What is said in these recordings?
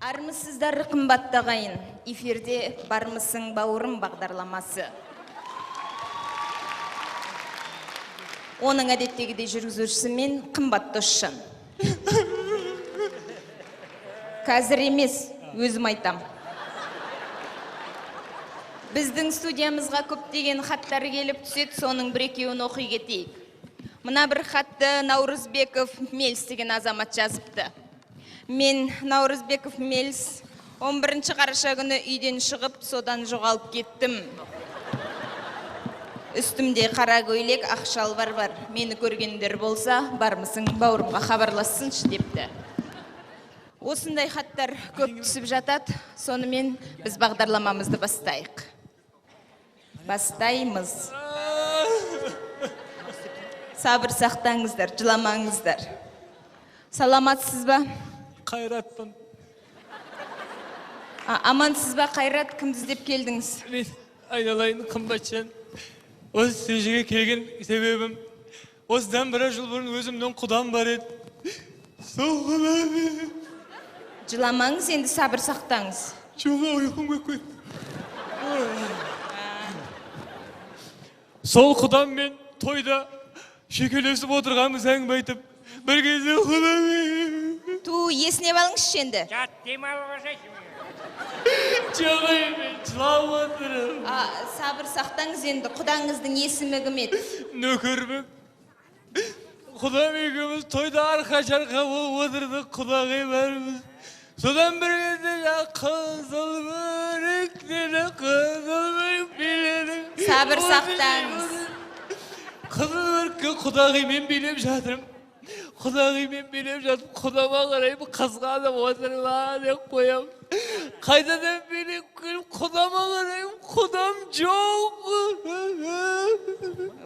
Армысыздар қымбатты ағайын, эфирде Бармысын Бауырым бағдарламасы. Оның әдеттегідей жүргізушісі мен қымбат досшым. Қазір емес, өзім айтам. Біздің студиямызға көптеген хаттар келіп түседі, соның бір-екеуін оқи кетейік. Мына бір хатты Наурызбеков Мелс деген азамат жазыпты. Мен Наурызбеков Мелс 11 қараша күні үйден шығып, содан жоғалып кеттім. Үстімде қара көйлек, ақ шалбар бар. Мені көргендер болса, Бармысын Бауырымға хабарлассыншы депті. Осындай хаттар көп түсіп жатады. Сонымен біз бағдарламамызды бастайық. Бастаймыз. Сабыр сақтаңыздар, жыламаңыздар. Саламатсыз ба? Қайратпын. Амансыз ба, Қайрат? Кімді іздеп келдіңіз? Мен айналайын қымбатшан. Осы сежеге келген себебім, осыдан бір жыл бұрын өзімнің құдам бар еді. Сол құдам. Жыламаңыз, енді сабыр сақтаңыз. Жоға ұйқым көкпет. Сол құдаммен тойда шекелесіп отырғанбыз әңгіме айтып, бір кезде құдам. Ту, есіне балыңызшы енді. Жат демалға жайшы. Жоға емен, жылап отырым. Сабыр сақтаңыз енді, құдаңыздың есімі кім еді? Нөкірбек. Құдам екеуміз тойда арқа-жарқа болып отырдық, құдағай бәріміз. Содан бір кезде қызыл бөріктері, қызыл бөрік биледім. Сабыр сақтаңыз. Қызыл бөрікке құдағаймен билеп жатырым. Құдағаймен билеп жатып, құдама қарайып, қызғанып отырма деп қоям. Қайтадан билеп келіп, құдама қарайып, құдам жоқ.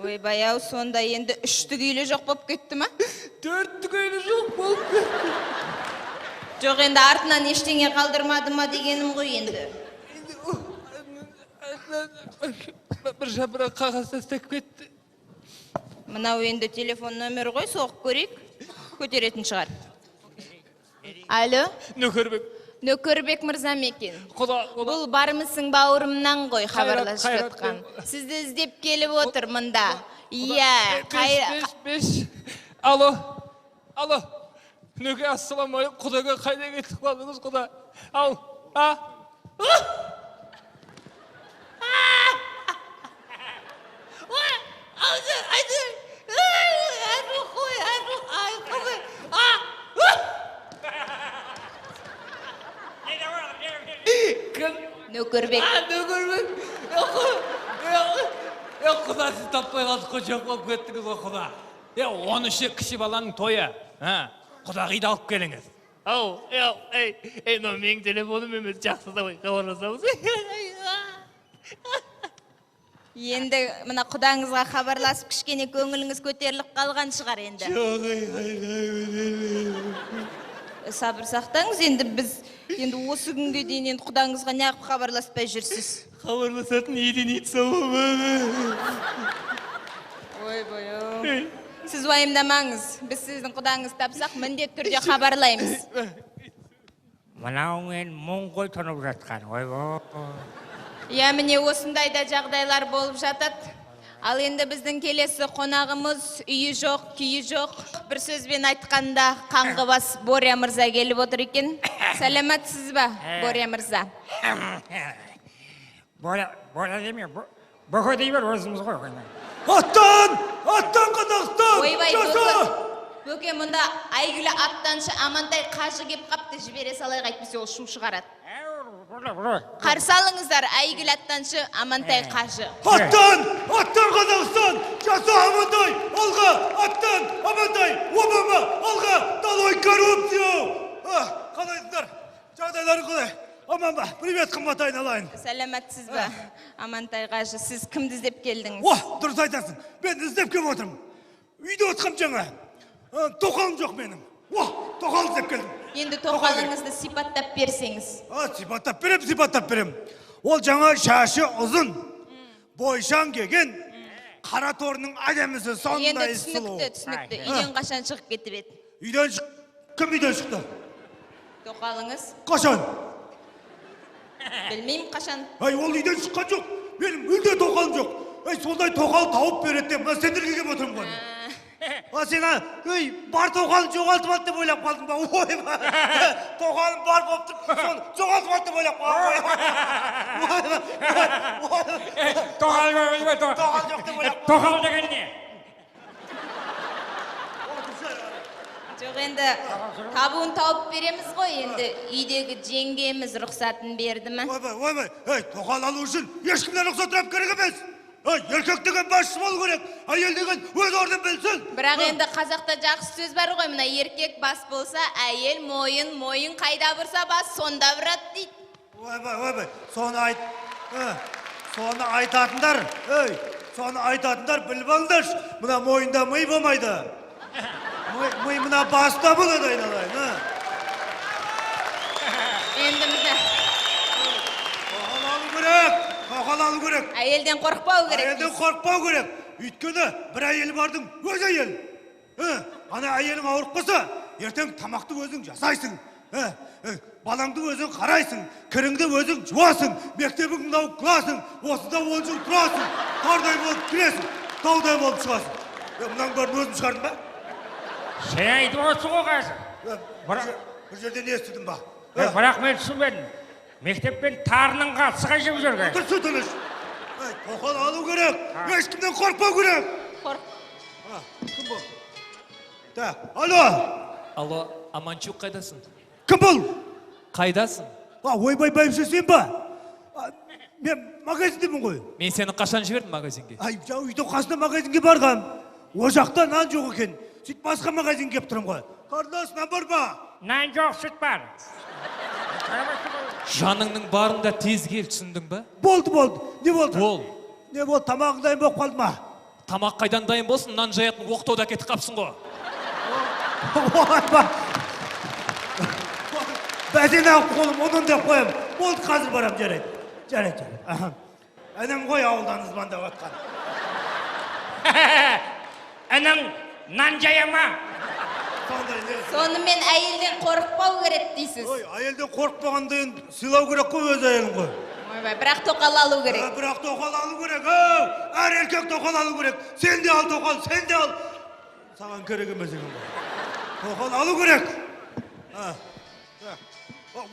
Ой, баяу, сонда енді үшті күйлі жоқ болып кетті ма? Төртті күйлі жоқ болып кетті. Жоқ, енді артынан ештеңе қалдырмады ма дегенім ғой енді. Бір жапырақ қағаз тастап кетті. Мынау енді телефон нөмір ғой, соғып көрейік. Көтеретін шығар. Алло? Нөкірбек. Нөкірбек мырза екен. Бұл Бармысын Бауырымнан ғой хабарласып жатқан. Сізді іздеп келіп отыр мұнда. Иә, Беш. Алло. Нөке, ассаламайым. Құдаға қайда кеттік қалдыңыз, құда? Ау. Нөкірбек. Нөкірбек. Құда, сіз таппай қалдық қой, жоқ болып кеттіңіз ғой, құда. 13 кіші баланың тойы. Құдағайды алып келіңіз. Ау, менің телефоным емес, жақсы да хабарласамыз. Енді мына құдаңызға хабарласып кішкене көңіліңіз көтеріліп қалған шығар енді. Сабыр сақтаңыз, енді біз осы күнге дейін құдаңызға неғып хабарласпай жүрсіз? Хабарласатын еден ет сауы. Ой, сіз уайымдамаңыз. Біз сіздің құдаңыз тапсақ, міндет түрде хабарлаймыз. Мынаумен мұң ғой тұнып жатқан. Иә, міне осындайда жағдайлар болып жатады. Ал енді біздің келесі қонағымыз үйі жоқ, күйі жоқ. Бір сөзбен айтқанда қаңғыбас Боря мырза келіп отыр екен. Сәлематсыз ба, Боря мырза? Боря деме, бұғы дей бер өзіміз ғой. Аттан Қазақстан! Ойбай, бөке, мұнда әйгілі аттаншы Амантай қажы кеп қапты, жібере салайық, әйтпесе ол шу шығарады. Қарсы алыңыздар, әйгілі аттаншы Амантай қажы. Аттан Қазақстан! Жасы Амантай! Алға! Аттан Амантай! Обама! Алға! Долой коррупцию! Қалайсыздар? Жағдайлары қалай? Аман ба? Привет, қымбат айналайын. Сәлематсыз ба, Амантай қажы? Сіз кімді іздеп келдіңіз? Дұрыс айтасың. Мен іздеп келіп отырмын. Үйде отқам жаңа. Тоқалым жоқ менің. Тоқал іздеп келдім. Енді тоқалыңызды сипаттап берсеңіз. Сипаттап берем. Ол жаңа шашы ұзын, бойшаң келген, қара торының әдемісі сондай сұлу. Енді түсінікті. Үйден қашан шығып кетіп еді? Кім үйден шықты? Тоқалыңыз? Қашан? Білмеймін қашан. Ай, ол үйден шыққан жоқ. Менің мүлде тоқалым жоқ. Ай, сондай тоқал тауып береді деп, мына сендерге келіп отырмын ғой. Сен, бар тоқалын жоғалтып алды деп ойлап қалдың ба? Ойба, тоқалым бар болып тұр, соны жоғалтып алды деп ойлап қалдың ба? Тоқал жоқ деп ойлап тоқал деген не? Жоқ, енді табуын тауып береміз ғой, енді үйдегі жеңгеміз рұқсатын берді ме? Ойбай, тоқал алу үшін ешкімден рұқсат сұрап керек емес. Еркек деген басшы болу керек, әйел деген өз орнын білсін. Бірақ енді қазақта жақсы сөз бар ғой, мына еркек бас болса, әйел мойын, мойын қайда бұрса бас сонда бұрады дейді. Ойбай, соны айтатындар біліп алыңдаршы, мына мойында мый болмайды. Мый мына баста болады айналайын. Енді мына Тоқал алу керек. әйелден қорықпау керек. Әйелден қорықпау керек. Өйткені бір әйел бардың өз әйел. Ана әйелің ауырып қалса, ертең тамақты өзің жасайсың. Балаңды өзің қарайсың, кіріңді өзің жуасың, мектебің мынау классың, осында 10 жыл тұрасың, тардай болып кіресің, таудай болып шығасың. Мұнан бәрін өзің шығардың ба? Сен айтып отырсың ғой қазір. Бір жерде не естідің ба? Бірақ мен түсінбедім. Мектеппен тарының қатысы қай жеп жүрген? Тұршы тыныш. Тоқал алу керек, ешкімден қорықпау керек. Кім бұл? Так, Алло, Аманчук қайдасың? Кім бұл? Қайдасың? Ойбай бәйбіше сен ба? Мен магазиндемін ғой. Мен сені қашан жібердім магазинге? Жаңа үйдің қасында магазинге барғам. О жақта нан жоқ екен. Сөйтіп басқа магазинге кеп тұрмын ғой. Қарындас, нан бар ба? Нан жоқ, сүт бар. Жаныңның барында тез кел, түсіндің ба? Болды. Не болды? Не болды, тамағың дайын болып қалды ма? Тамақ қайдан дайын болсын, нан жаятын оқтауда кетіп қапсың ғой. Бәзен қолым, оның деп қоям. Болды, қазір барам, жарайды. Әнем ғой ауылдан звондап атқан. Әнің нан жая ма? Сонымен әйелден қорықпау керек дейсіз. Әйелден қорықпағанда енді сыйлау керек қой өз әйелін ғой. Бірақ тоқал алу керек. Бірақ тоқал алу керек. Әр еркек тоқал алу керек. Сен де ал тоқал, сен де ал. Саған керек емес екен ғой. Тоқал алу керек.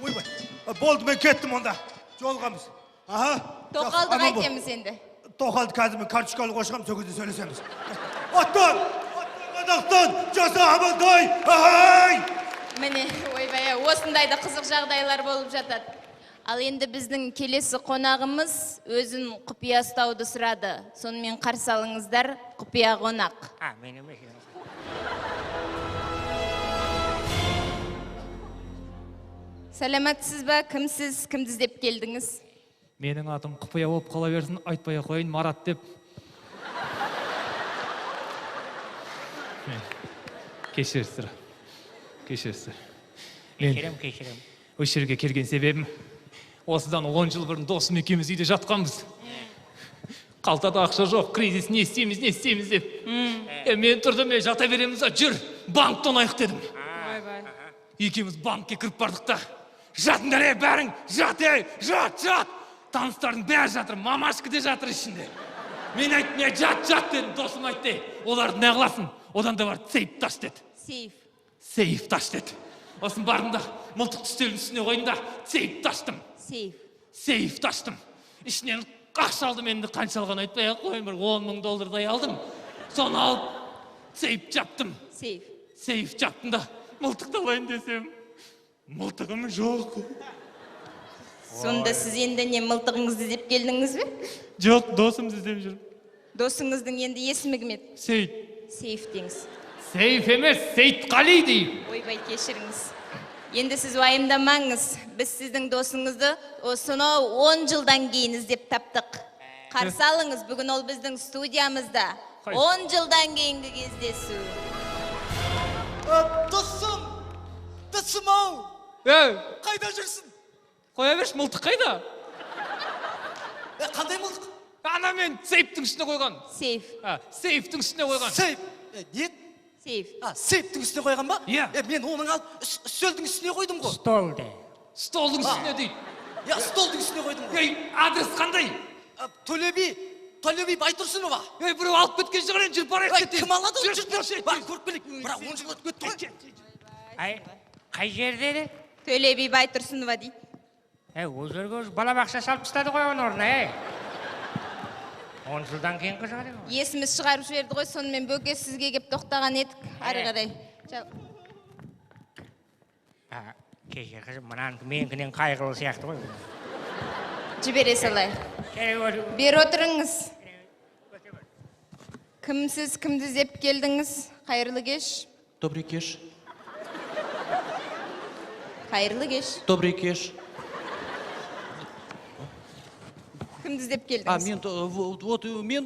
Ойбай. Болды, мен кеттім онда. Жолғамыз. Тоқалды қайтеміз енді. Тоқалды қазір мен карточкалы қошқам, сол кезде сөйлесеміз. Аттан! Қазақстан, жаса амандай! Міне, ойбай, осындайда қызық жағдайлар болып жатады. Ал енді біздің келесі қонағымыз өзін құпия ұстауды сұрады. Сонымен қарсы алыңыздар, құпия қонақ. Сәлематсыз ба? Кімсіз? Кімді іздеп келдіңіз? Менің атым құпия болып қала берсін, айтпай қойын, Марат деп. Кешірсіздер. Кешірем. Осы жерге келген себебім, осыдан 10 жыл бұрын досым екеуміз үйде жатқанбыз. Қалтада ақша жоқ, кризис не істейміз деп. Мен тұрдым, жата береміз, жүр, банктан айық дедім. Екеуміз банкке кіріп бардық та, жатыңдар, бәрің, жат. Таныстардың бәрі жатыр, мамашкі де жатыр ішінде. Мен айттым, жат дедім, досым айтты, оларды не қыласың? Одан да бар, сейф таш деді. Сейф таш деді. Осын бардым да, мылтық үстелдің үстіне қойдым да, сейф таштым. Сейф таштым. Ішінен ақша алдым, енді қанша алған айтпай қойым, бір $10,000 алдым. Соны алып, сейф жаптым. Сейф жаптым да, мылтықты алайын десем, мылтығым жоқ. Сонда сіз енді не мылтығыңызды іздеп келдіңіз бе? Жоқ, досымды іздеп жүрмін. Досыңыздың енді есімі кім еді? Сейф деңіз. Сейф емес, Сейтқали дейм. Ойбай, кешіріңіз. Енді сіз уайымдамаңыз. Біз сіздің досыңызды осынау 10 жылдан кейін іздеп таптық. Қарсы алыңыз, бүгін ол біздің студиямызда. 10 жылдан кейінгі кездесу. Досым-ау! Қайда жүрсің? Қоя берші, мылтық қайда? Қандай мылтық? Ана мен сейфтің үстіне қойған. Сейф. Сейфтің үстіне қойған. Сейф? Не? Сейф. Сейфтің үстіне қойған ба? Иә. Мен оның алып үстелдің үстіне қойдым ғой. Столды. Столдың үстіне дейді. Столдың үстіне қойдым ғой. Адрес қандай? Төлеби Байтұрсынова. Біреу алып кеткен шығар, енді жүріп барайық кетейін. Кім алады? Бар, көріп келейік. Бірақ 10 жыл өтіп кетті ғой. Қай жерде де? Төлеби Байтұрсынова дейді. Ол жерге балабақша салып тастады ғой оның орнына, 10 жылдан кейін қызығы. Есіміз шығарып жіберді ғой, сонымен бөке сізге кеп тоқтаған едік. Ары қарай. Кеше қызым, мұнан менкінен қайғылы сияқты ғой. Жібере салайық. Бер отырыңыз. Кімсіз, кімді іздеп келдіңіз? Қайырлы кеш. Добрый кеш. Қайырлы кеш. Добрый кеш. Кімді іздеп келдіңіз? Мен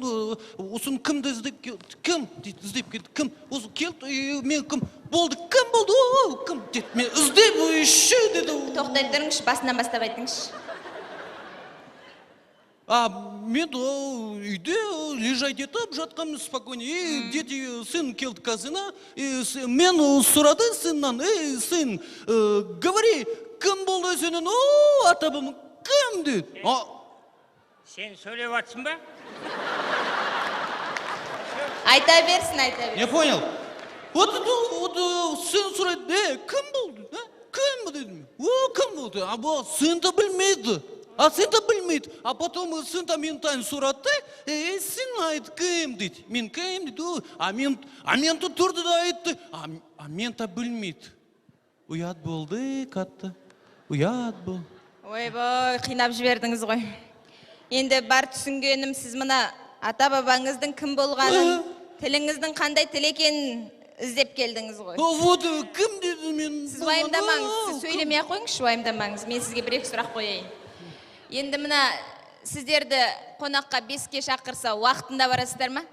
осын кімді іздеп келді? Кім дейді, іздеп келді. Кім? Осы келді, мен кім? Болды, кім болды? Кім дейді, мен іздеп үші деді. Тоқтай тұрыңызшы, басынан бастап айтыңызшы. Мен үйде лежать етіп жатқанмын спокойно. Дети, сын келді казына. Мен сұрады сыннан. Сын, говори, кім болды сенің? Атабым, кім дейді? Сен сөйлеп атсың ба? Айта берсін, айта берсін. Не понял? Сын сұрайды, кім болды? Кім дедім? Кім болды? Бұл сын-то білмейді. Сын-то білмейді. Потом сын-то ментайн сұрады, сен айт, кім дейді? Мен кім дейді? Мен-то тұрды да айтты. Мен-то білмейді. Ұят болды, қатты. Ұят болды. Ойбой, қинап жібердіңіз ғой. Енді бар түсінгенім, сіз мұна ата-бабаңыздың кім болғанын, тіліңіздің қандай тіл екенін іздеп келдіңіз ғой. Кім деді мен? Сіз уайымдамаңыз, сіз сөйлемей қойыңызшы, уайымдамаңыз. Мен сізге бір-екі сұрақ қояйын. Енді мұна сіздерді қонаққа 5-ке шақырса, уақытында барасыздар ма?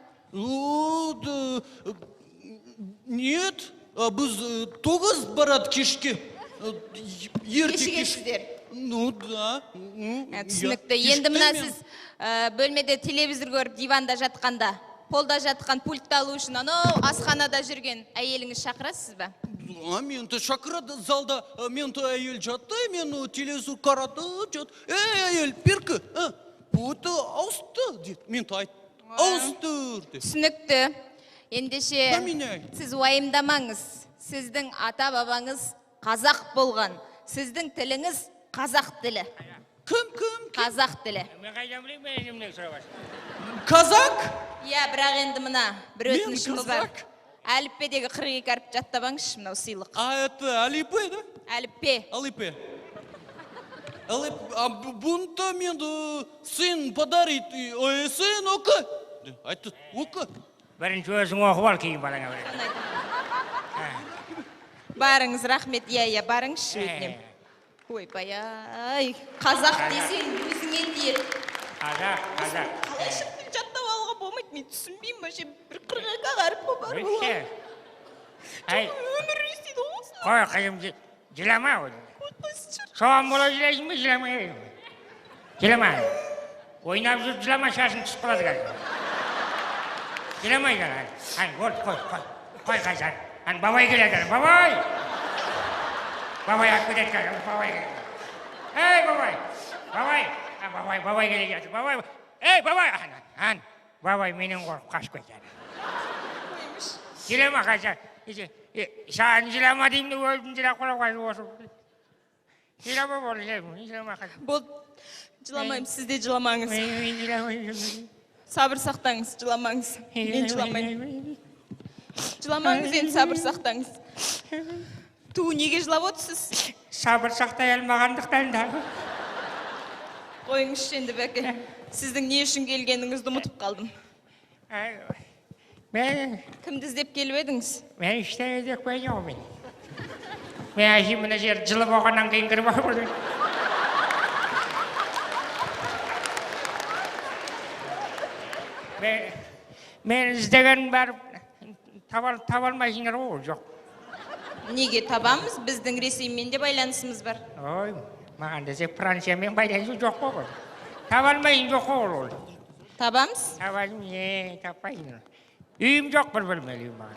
Нет, біз 9 барады кешке. Кешігесіздер? Да. Түсінікті. Енді мұна сіз бөлмеде телевизор көріп, диванда жатқанда, полда жатқан пультті алу үшін, асханада жүрген әйеліңіз шақырасыз ба? Мен-то шақырады залда, мен-то әйел жатты, мен телевизор қарады, жатты. Әйел, перкі, бұты ауысты, деді. Мен-то айтты, ауыстыр, деді. Түсінікті. Ендеше, сіз уайымдамаңыз. Сіздің ата-бабаңыз қазақ болған. Сіздің тіліңіз қазақ тілі. Кім? Қазақ тілі. Мен қайдан білейін, мен жемнен сұрап ашым. Қазақ? Иә, бірақ енді мұна бір өтінішіміз бар. Әліппедегі 42 әріп жаттабаңызшы, мынау сыйлық. Это әліппе, да? Әліппе. Әліппе. Бұнта мен сын подарит, сын оқы. Айтты, оқы. Бірінші өзің оқып ал, кейін балаңа береді. Барыңыз, рахмет, иә, барыңызшы өтінем. Ойбай, қазақ десең өзіңе тиер. Қазақ. Қалай шықтың жаттап алға болмайды, мен түсінбеймін, мәше бір 42 қарып бар болған. Өмір өстейді оңыз. Қой, қайым, жылама өзің. Соған бола жылайсың ба, жылама. Жылама. Ойнап жүріп жылама, шашын түсіп қалады қазір. Жыламай қой, қазір. Бабай келеді, бабай! Бабай ақ кетеді қазір, бабай келеді. Ей, бабай келеді, бабай. Ей, бабай! Бабай менен қорып қашып кетеді. Жылама қазір. Саған жылама деймін, өзін жылап қолап қажып осы. Жылама бол, жылама қазір. Бол, жыламайым, сіз де жыламаңыз. Мен жыламайым. Сабыр сақтаңыз, жыламаңыз. Мен жыламайым. Жыламаңыз, енді сабыр сақтаңыз. Ту, неге жылап отырсыз? Сабыр сақтай алмағандықтан да. Қойыңызшы енді бәке. Сіздің не үшін келгеніңізді ұмытып қалдым. Кімді іздеп келіп едіңіз? Мен іштен іздеп қойдым мен. Мен әжем мына жер жылы болғаннан кейін кіріп алып. Мен іздеген барып таба алмайсыңдар ғой, жоқ. Неге табамыз? Біздің Ресеймен де байланысымыз бар. Ой, маған десе Франциямен байланысы жоқ қой. Таба алмайсың жоқ қой ол. Табамыз? Табасың, таппайсың. Үйім жоқ, бір бөлмелі үйім маған.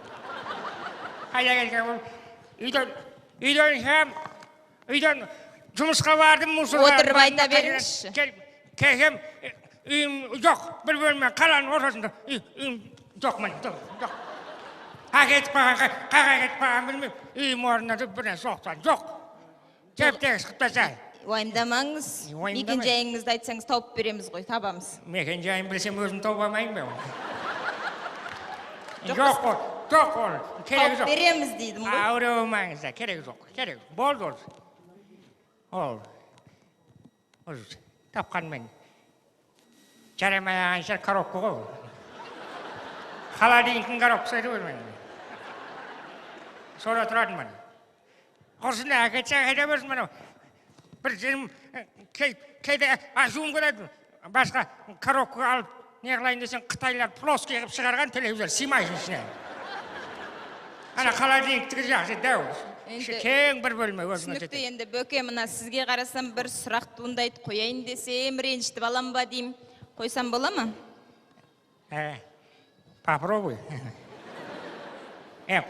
қайда кеткен бұл? Үйден шығам, үйден жұмысқа бардым, мусорға. Отырып айта беріңізші. Келсем, үйім жоқ, бір бөлме қаланың ортасында. Үйім жоқ мен, жоқ. Кетіп қалған, қаға кетіп қалған білмеймін. Үйім орнына бір нәрсе соқсан, жоқ. Жептегі шығып тастады. Уайымдамаңыз. Уайымдамай. Мекен жайыңызды айтсаңыз тауып береміз ғой, табамыз. Мекен жайын білсем өзім тауып алмайын ба? Жоқ ол, жоқ ол, керегі Тауып жоқ. береміз дейдім ғой. Ауырмаңыз да, керегі жоқ, керек. Болды ол. Ол, тапқанмен. Жарамай ағаншар коробка ғой. Холодильниктің коробкасы ғой мен. Sonra тұратын мен. Осыны әкетсе қайда берсін мен. Бір жерім кейде ашуым келеді. Басқа коробка алып не қылайын десең Қытайлар плоский қылып шығарған телевизор сыймайсың ішіне. Ана холодильниктігі жақсы дәу. Кең бір бөлме өзіме Түсінікті, жетеді. енді бөке мына сізге қарасам бір сұрақ туындайды, қояйын десем, ренжітіп алам ба деймін. Қойсам бола ма? Попробуй.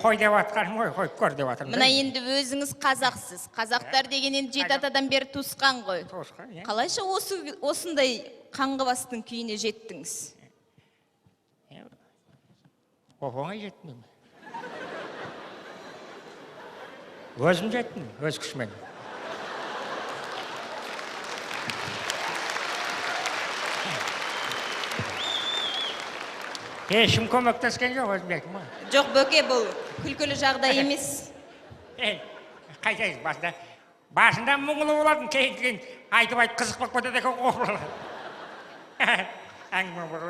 Қой деп атқаным ғой, қойып көр деп атырмын. Мына енді өзіңіз қазақсыз. Қазақтар деген енді 7 атадан бері туысқан ғой. Туысқан, иә. Қалайша осындай қаңғыбастың күйіне жеттіңіз? Оңай жеттім. Өзім жеттім, өз күшімен. Ешкім көмектескен жоқ өзбекім. Жоқ, бөке, бұл күлкілі жағдай емес. Қайтайыз басында мұңылы болатын, кейін айтып қызық болып кетеді екен ғой. Әңгіме бір.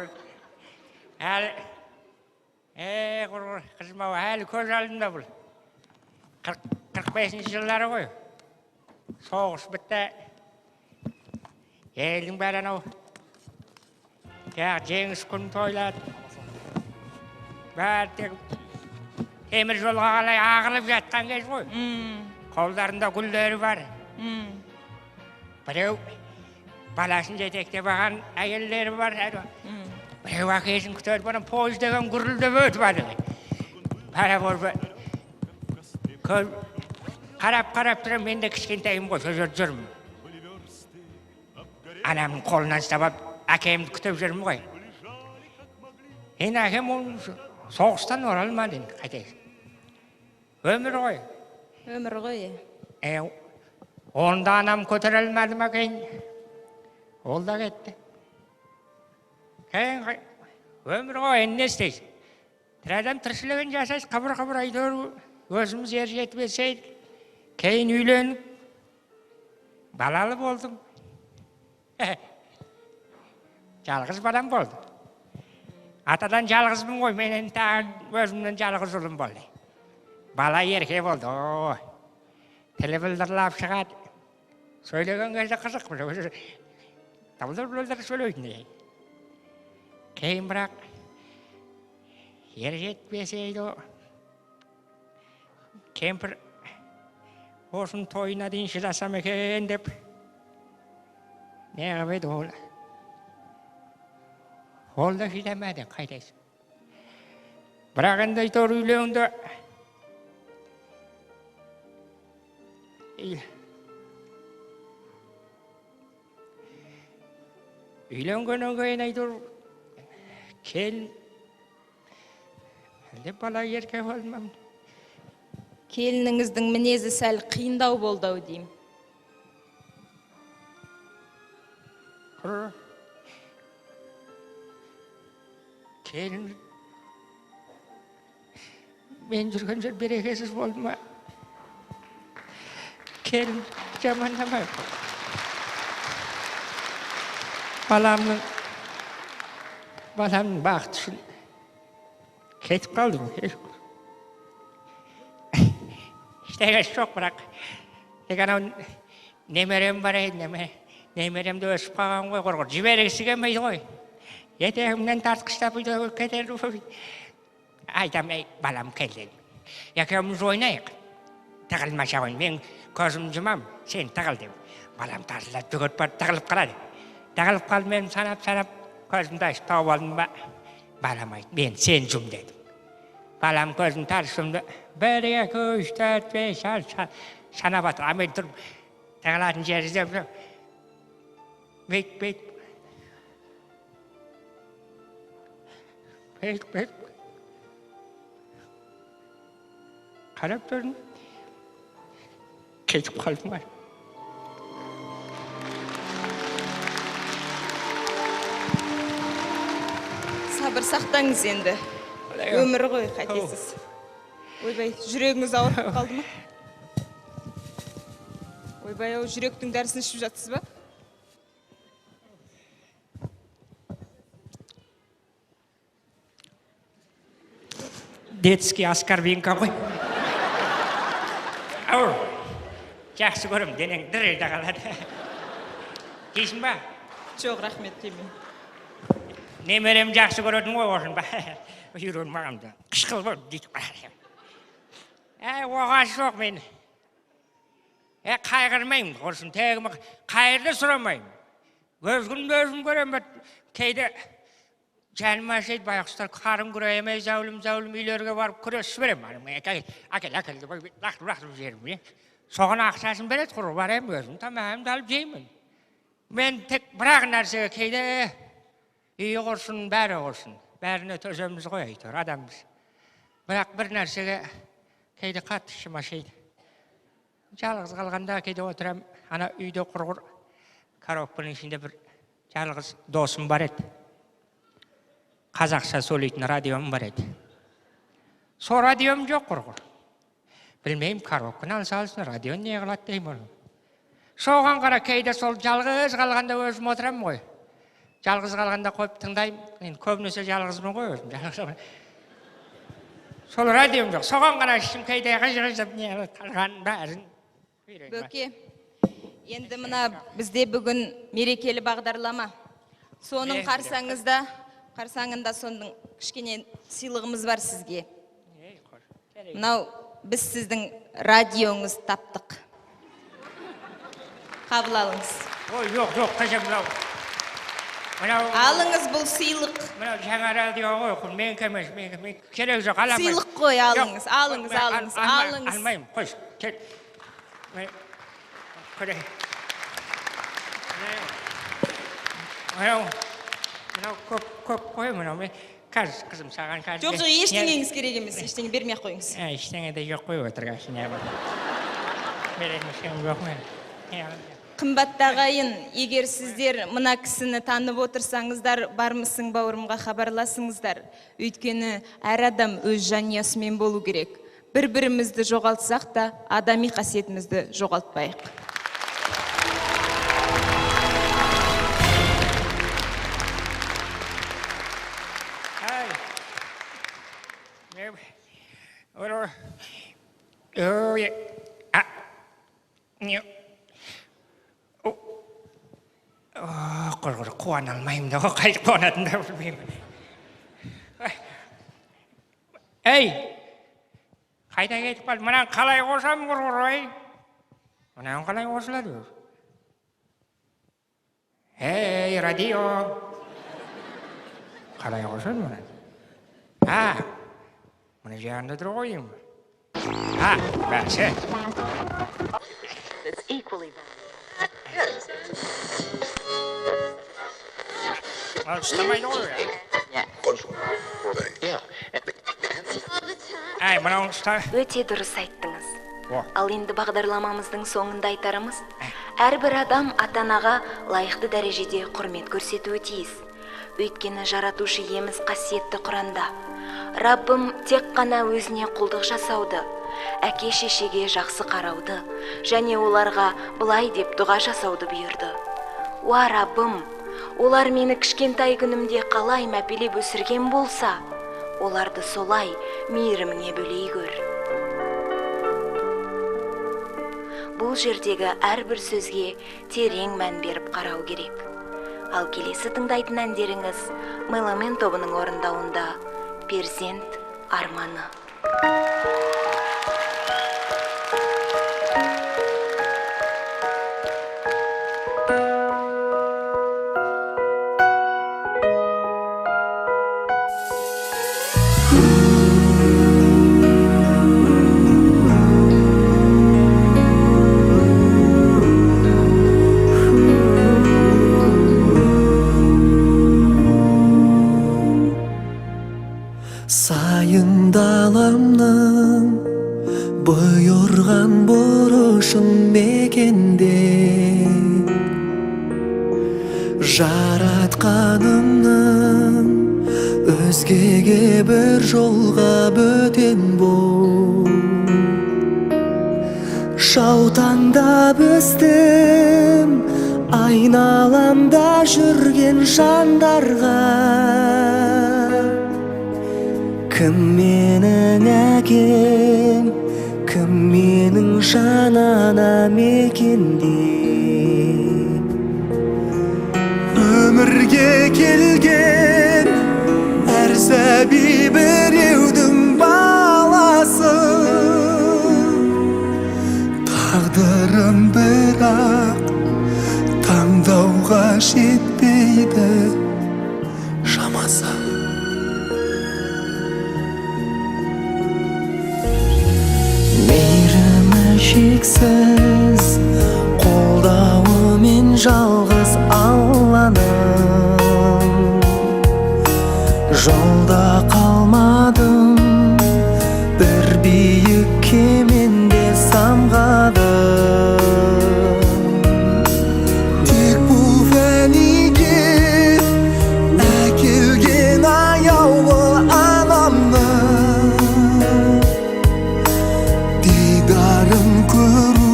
Қызым-ау, әлі көз алдымда бұл. 45-ші жылдары ғой. Соғыс бітті. Елдің бәрі анау. Жеңіс күнін тойлады. Бәрі темір жолға қалай ағылып жатқан кез ғой. Қолдарында гүлдері бар. Біреу баласын жетектеп алған әйелдері бар. Біреу әкесін күтеді, бұрын пойыз деген гүрілдеп өтіп ады. Қарап тұрам, мен де кішкентайым ғой, сөз жүрмін. Анамның қолынан ұстап, әкемді күтіп жүрмін ғой. Енді әкем соғыстан оралмады енді, қайтайсың. Өмір ғой. Өмір ғой. Онда анам көтер алмады ма кейін? Ол да кетті. Өмір ғой, енді не істейсің? Бір адам тіршілігін жасайсың, қабыр айдыр, өзіміз ер жетіп етсейді. Кейін үйленіп, балалы болдым. Жалғыз балам болды. Атадан жалғызбын ғой, менен өзімнен жалғыз ұлым болды. Бала ерке болды. Тілі білдірлап шығады. Сөйлеген кезде қызық бір. Табылдар сөйлейтін. Кейін бірақ ер жетпесейді. Кемпір осының тойына дейін шыдасам екен деп. Не қабайды ол? Ол да шыдамады, қайтайсың. Бірақ енді айтор үйленді. Үйленгеннен кейін айтор келін. Әлде бала ерке болмам. Келініңіздің мінезі сәл қиындау болдау деймін. Келін мен жүрген жер берекесіз болды ма? Келін жамандамай қой. Баламның бақыты үшін кетіп қалдым. Ештеңесі жоқ, бірақ анау немерем бар еді, немеремді өсіп қалған ғой, қорқыр жібергісі келмейді ғой. Етегімнен тартқыштап үйде кетеді ғой. Айтам, балам келді. Екеуміз ойнайық. Тығылмаша ғой, мен көзім жұмам, сен тығыл деп. Балам тартылады, жүгіріп барып тығылып қалады. Тығылып қалды, мен санап, көзімді ашып тауып алдым ба. Балам айт, мен сен жұм дедім. Балам көзін тарсымды. 1, 2, 3, 4, 5, 6 санап атыр. Мен тұрып тағылатын жері іздеп. Бейт. Қарап тұрдым. Кетіп қалдым бар. Сабыр сақтаңыз енді. Өмір ғой, қайтесіз. Ойбай, жүрегіңіз ауырып қалды ма? Ойбай, жүректің дәрісін ішіп жатсыз ба? Детский оскорбинка ғой. Ауыр. Жақсы көрім, денең дірейді қалады. Дейсің ба? Жоқ, рахмет демеймін. Немерем жақсы көретін ғой орын ба? Үйрен мағамды. Қышқыл бол дейді. Оғасы жоқ мен. Қайғырмаймын. Орсын тегімі қайырды сұрамаймын. Өзім көрем. Кейде жаным ашайды байқұстар қарым күреймей зәулім үйлерге барып күресіп берем. Әкел деп лақтырып жерім. Соған ақшасын береді құры барайым өзім. Тамағымды алып жеймін. Мен тек бірақ нәрсеге кейде үйі құрсын, бәрі құрсын. Бәріне төземіз ғой айтыр, адамбыз. Бірақ бір нәрсеге кейде қатты ішім ашайды. Жалғыз қалғанда кейде отырам, ана үйде құрғыр. Коробканың ішінде бір жалғыз досым бар еді. Қазақша сөйлейтін радиом бар еді. Со радиом жоқ құрғыр. Білмеймін, коробканы алса алсын, радио не қылады деймін. Соған қара кейде сол жалғыз қалғанда өзім отырам ғой. Жалғыз қалғанда қойып тыңдаймын. Көбінесе жалғызбын ғой өзім. Сол радиом жоқ. Соған қара ішім кейде ғажап не қалған бәрін. Бөке, енді мына бізде бүгін мерекелі бағдарлама. Соның қарсаңында соның кішкене сыйлығымыз бар сізге. Мынау біз сіздің радиоңыз таптық. Қабыл алыңыз. Ой, жоқ, қажам мынау. Алыңыз бұл сыйлық. Мынау жаңа радио ғой, мен кемеш, мен керек жоқ, аламайым. Сыйлық қой, алыңыз. Алмайым, қойш, кет. Көре. Мынау көп қой, мынау мен қызым саған қазір. Жоқ, ештеңеңіз керек емес, ештеңе бермей қойыңыз. Ештеңе де жоқ қой отырғасын. Беремесем жоқ мен. Қымбатты ағайын, егер сіздер мына кісіні танып отырсаңыздар, Бармысын Бауырымға хабарласыңыздар. Өйткені әр адам өз жанұясымен болу керек. Бір-бірімізді жоғалтсақ та, адами қасиетімізді жоғалтпайық. Құрғыр қуан алмайым да, қай қуанатын да білмеймін. Әй, қайда кетіп қалды? Мұнан қалай қосам құрғыр, ой? Мұнан қалай қосылады? Әй, радио. Қалай қосады мұнан? Мұны жағында тұр қойым. Бәсі. Ұстамайды ғой. Мұнау ұста. Өте дұрыс айттыңыз. Ал енді бағдарламамыздың соңында айтарымыз, әрбір адам ата-анаға лайықты дәрежеде құрмет көрсетуі тиіс. Өйткені жаратушы иеміз қасиетті Құранда. Раббым тек қана өзіне құлдық жасауды, әке-шешеге жақсы қарауды, және оларға былай деп дұға жасауды бұйырды. Уа Раббым, олар мені кішкентай күнімде қалай мәпелеп өсірген болса, оларды солай мейіріміңе бөлей көр. Бұл жердегі әрбір сөзге терең мән беріп қарау керек. Ал келесі тыңдайтын әндеріңіз Меломен тобының орындауында Перзент арманы. мекенде жаратқанымның өзгеге бір жолға бөтен бол жаутаңдап өстім айналамда жүрген жандарға кім менің әкем кім менің жан анам екенде өмірге келген әр сәби біреудің баласы тағдырым бірақ таңдауға жетпейді шамасы мейірімі шексіз қолдауымен жалғыз Алланың жолда қалмадым бір биік кеменде самғадым тек бұл фәниге әкелген аяулы анамның дидарын көру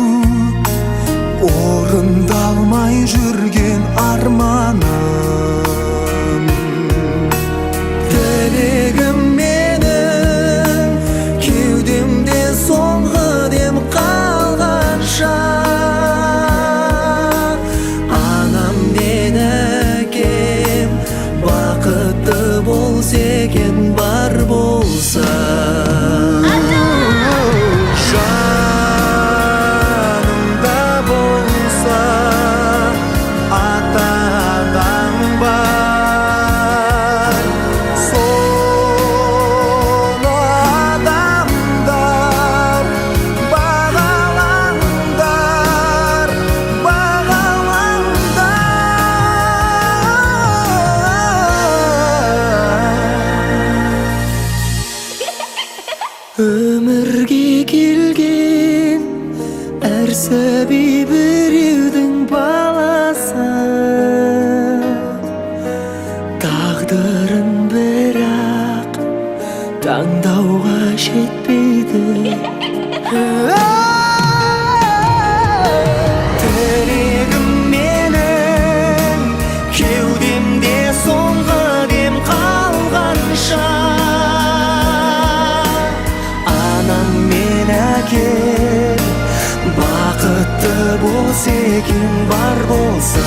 орындалмай жүрген арманым тілегім менің кеудемде соңғы дем қалғанша анам мен әкем бақытты болса екен бар болса өмірге келген әр сәби біреудің баласы тағдырын бірақ таңдауға жетпейді тілегім менің кеудемде соңғы дем қалғанша бақытты болса екен бар болса